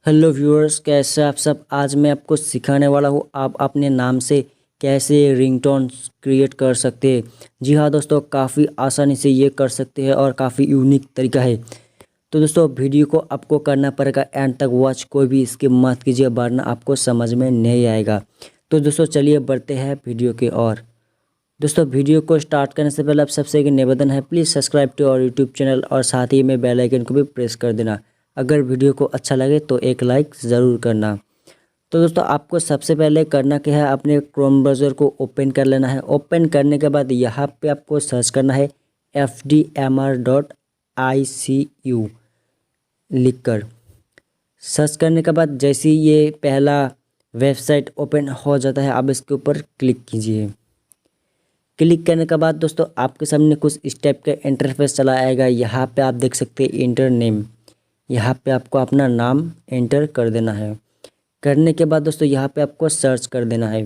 Hello viewers, कैसे आप सब। आज मैं आपको सिखाने वाला हूँ आप अपने नाम से कैसे रिंगटोन क्रिएट कर सकते हैं। जी हाँ दोस्तों, काफ़ी आसानी से ये कर सकते हैं और काफ़ी यूनिक तरीका है। तो दोस्तों वीडियो को आपको करना पड़ेगा एंड तक वॉच, कोई भी स्किप मत कीजिए वरना आपको समझ में नहीं आएगा। तो दोस्तों चलिए बढ़ते हैं वीडियो की ओर। दोस्तों वीडियो को स्टार्ट करने से पहले आप सबसे एक निवेदन है, please subscribe to our YouTube channel और साथ ही में बेल आइकन को भी प्रेस कर देना। अगर वीडियो को अच्छा लगे तो एक लाइक ज़रूर करना। तो दोस्तों आपको सबसे पहले करना क्या है, अपने क्रोम ब्राउज़र को ओपन कर लेना है। ओपन करने के बाद यहाँ पे आपको सर्च करना है fdmr.icu लिखकर। सर्च करने के बाद जैसे ही ये पहला वेबसाइट ओपन हो जाता है, आप इसके ऊपर क्लिक कीजिए। क्लिक करने के बाद दोस्तों आपके सामने कुछ इस टाइप का इंटरफेस चला आएगा। यहाँ पे आप देख सकते हैं इंटर नेम, यहाँ पे आपको अपना नाम एंटर कर देना है। करने के बाद दोस्तों यहाँ पे आपको सर्च कर देना है।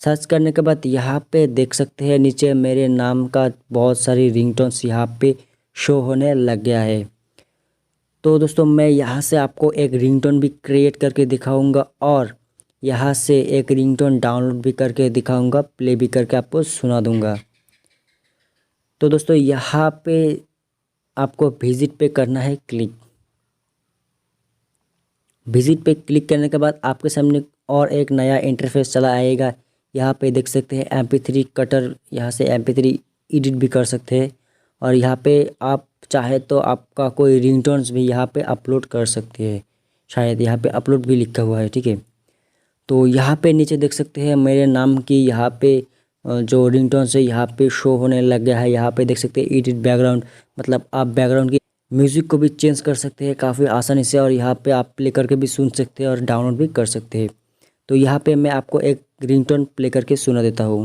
सर्च करने के बाद यहाँ पे देख सकते हैं नीचे मेरे नाम का बहुत सारी रिंगटोन्स यहाँ पे शो होने लग गया है। तो दोस्तों मैं यहाँ से आपको एक रिंगटोन भी क्रिएट करके दिखाऊंगा और यहाँ से एक रिंगटोन डाउनलोड भी करके दिखाऊंगा, प्ले भी करके आपको सुना दूंगा। तो दोस्तों यहाँ पे आपको विजिट पे करना है क्लिक। विजिट पे क्लिक करने के बाद आपके सामने और एक नया इंटरफेस चला आएगा। यहाँ पे देख सकते हैं MP3 कटर, यहाँ से MP3 एडिट भी कर सकते हैं और यहाँ पे आप चाहे तो आपका कोई रिंगटोन्स भी यहाँ पे अपलोड कर सकते हैं। शायद यहाँ पे अपलोड भी लिखा हुआ है, ठीक है। तो यहाँ पे नीचे देख सकते हैं मेरे नाम की यहाँ पे जो रिंगटोन्स है यहाँ पे शो होने लग गया है। यहाँ पे देख सकते हैं एडिट बैकग्राउंड, मतलब आप बैकग्राउंड की म्यूज़िक को भी चेंज कर सकते हैं काफ़ी आसानी से और यहाँ पे आप प्ले करके भी सुन सकते हैं और डाउनलोड भी कर सकते हैं। तो यहाँ पे मैं आपको एक रिंगटोन प्ले करके सुना देता हूँ।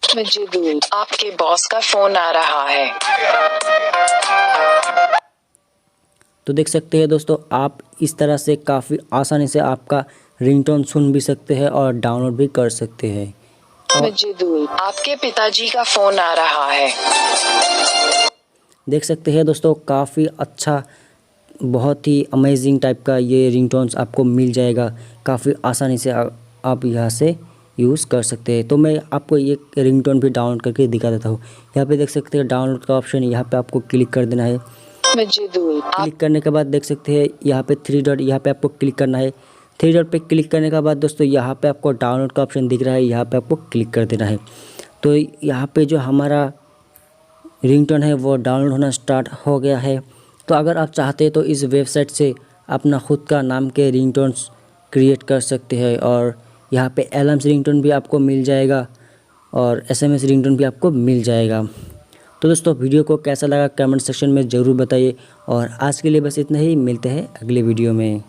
मजबूर, आपके बॉस का फोन आ रहा है। तो देख सकते हैं दोस्तों, आप इस तरह से काफ़ी आसानी से आपका रिंगटोन सुन भी सकते हैं और डाउनलोड भी कर सकते हैं। मजबूर, आपके पिताजी का फोन आ रहा है। देख सकते हैं दोस्तों, काफ़ी अच्छा, बहुत ही अमेजिंग टाइप का ये रिंगटोन्स आपको मिल जाएगा। काफ़ी आसानी से आप यहाँ से यूज़ कर सकते हैं। तो मैं आपको ये रिंगटोन भी डाउनलोड करके दिखा देता हूँ। यहाँ पे देख सकते हैं डाउनलोड का ऑप्शन, यहाँ पे आपको क्लिक कर देना है। क्लिक करने के बाद देख सकते हैं यहाँ पे 3 डॉट, यहाँ पे आपको क्लिक करना है। 3 डॉट पे क्लिक करने के बाद दोस्तों यहाँ पे आपको डाउनलोड का ऑप्शन दिख रहा है, यहाँ पे आपको क्लिक कर देना है। तो यहाँ पे जो हमारा रिंगटोन है वो डाउनलोड होना स्टार्ट हो गया है। तो अगर आप चाहते हैं तो इस वेबसाइट से अपना खुद का नाम के रिंगटोन्स क्रिएट कर सकते हैं और यहाँ पे एलएम्स रिंगटोन भी आपको मिल जाएगा और SMS रिंगटोन भी आपको मिल जाएगा। तो दोस्तों वीडियो को कैसा लगा कमेंट सेक्शन में ज़रूर बताइए और आज के लिए बस इतना ही। मिलते हैं अगले वीडियो में।